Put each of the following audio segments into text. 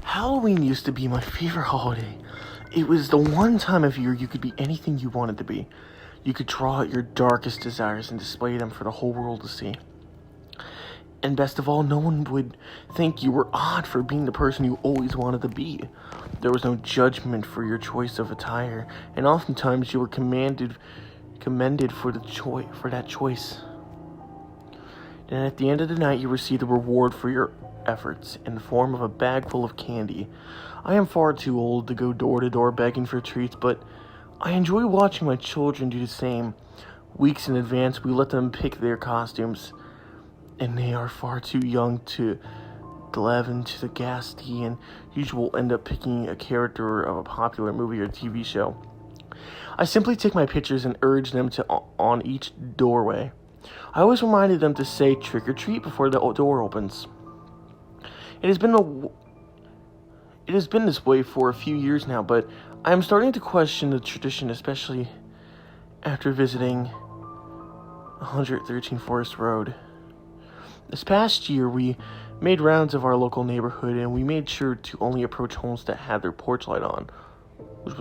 Halloween used to be my favorite holiday. It was the one time of year you could be anything you wanted to be. You could draw out your darkest desires and display them for the whole world to see. And best of all, no one would think you were odd for being the person you always wanted to be. There was no judgment for your choice of attire, and oftentimes you were commended for that choice. And at the end of the night, you received a reward for your efforts in the form of a bag full of candy. I am far too old to go door to door begging for treats, but I enjoy watching my children do the same. Weeks in advance, we let them pick their costumes, and they are far too young to delve into the ghastly and usually end up picking a character of a popular movie or TV show. I simply take my pictures and urge them to on each doorway. I always reminded them to say trick or treat before the door opens. It has been this way for a few years now, but I am starting to question the tradition, especially after visiting 113 Forest Road. This past year, we made rounds of our local neighborhood, and we made sure to only approach homes that had their porch light on, which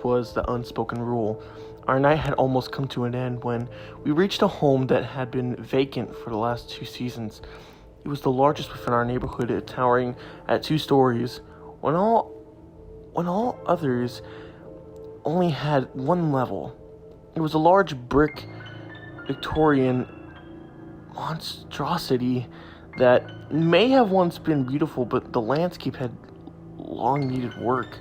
was the unspoken rule. Our night had almost come to an end when we reached a home that had been vacant for the last 2 seasons. It was the largest within our neighborhood, towering at 2 stories, when all others only had 1 level. It was a large brick Victorian monstrosity that may have once been beautiful, but the landscape had long needed work.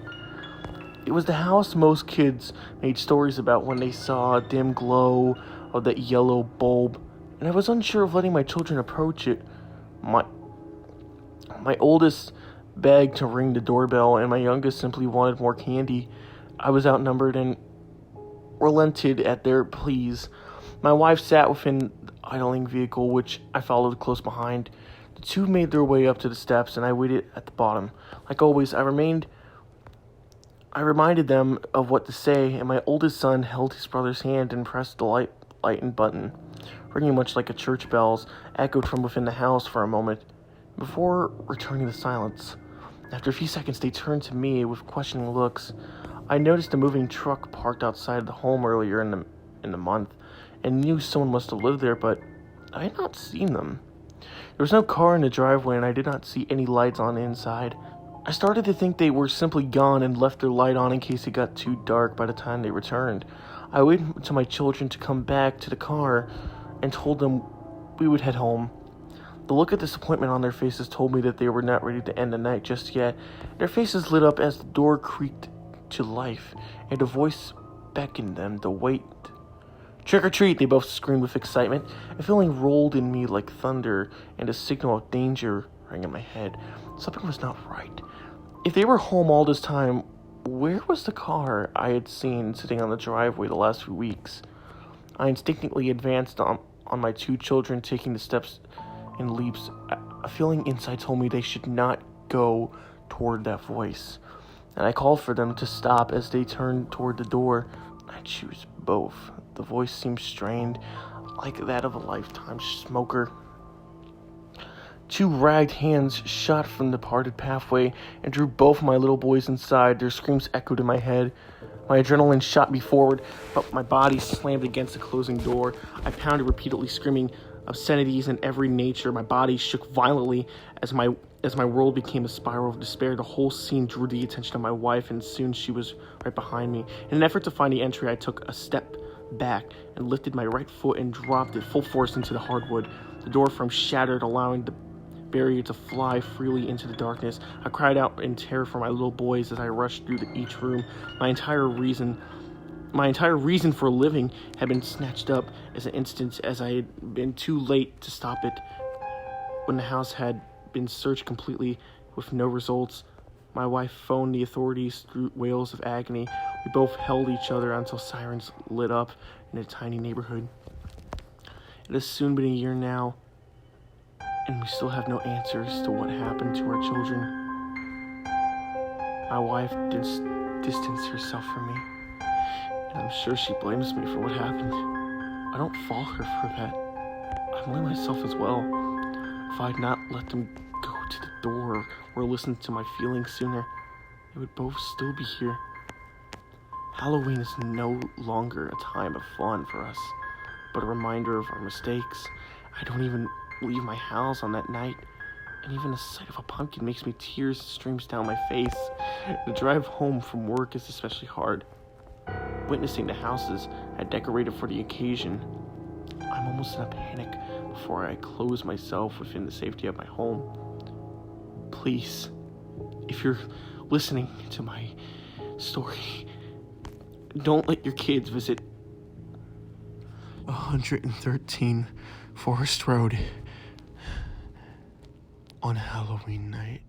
It was the house most kids made stories about when they saw a dim glow of that yellow bulb, and I was unsure of letting my children approach it. My oldest begged to ring the doorbell, and my youngest simply wanted more candy. I was outnumbered and relented at their pleas. My wife sat within the idling vehicle, which I followed close behind. The 2 made their way up to the steps, and I waited at the bottom. Like always, I reminded them of what to say, and my oldest son held his brother's hand and pressed the lighten button, ringing much like a church bells, echoed from within the house for a moment, before returning to silence. After a few seconds, they turned to me with questioning looks. I noticed a moving truck parked outside the home earlier in the month, and knew someone must have lived there, but I had not seen them. There was no car in the driveway, and I did not see any lights on the inside. I started to think they were simply gone and left their light on in case it got too dark by the time they returned. I waited until my children to come back to the car and told them we would head home. The look of disappointment on their faces told me that they were not ready to end the night just yet. Their faces lit up as the door creaked to life, and a voice beckoned them to wait. "Trick or treat," they both screamed with excitement. A feeling rolled in me like thunder, and a signal of danger rang in my head. Something was not right. If they were home all this time, where was the car I had seen sitting on the driveway the last few weeks? I instinctively advanced on my 2 children, taking the steps in leaps. A feeling inside told me they should not go toward that voice, and I called for them to stop as they turned toward the door. I choose both. The voice seemed strained, like that of a lifetime smoker. 2 ragged hands shot from the parted pathway and drew both my little boys inside. Their screams echoed in my head. My adrenaline shot me forward, but my body slammed against the closing door. I pounded repeatedly, screaming obscenities in every nature. My body shook violently as my world became a spiral of despair. The whole scene drew the attention of my wife, and soon she was right behind me. In an effort to find the entry, I took a step back and lifted my right foot and dropped it full force into the hardwood. The door frame shattered, allowing the barrier to fly freely into the darkness. I cried out in terror for my little boys as I rushed through each room. My entire reason for living had been snatched up as an instant, as I had been too late to stop it. When the house had been searched completely with no results, my wife phoned the authorities through wails of agony. We both held each other until sirens lit up in a tiny neighborhood. It has soon been a year now, and we still have no answers to what happened to our children. My wife distanced herself from me. I'm sure she blames me for what happened. I don't fault her for that. I blame myself as well. If I had not let them go to the door or listened to my feelings sooner, they would both still be here. Halloween is no longer a time of fun for us, but a reminder of our mistakes. I don't even leave my house on that night, and even the sight of a pumpkin makes me tears streams down my face. The drive home from work is especially hard. Witnessing the houses I decorated for the occasion, I'm almost in a panic before I close myself within the safety of my home. Please, if you're listening to my story, don't let your kids visit 113 Forest Road on Halloween night.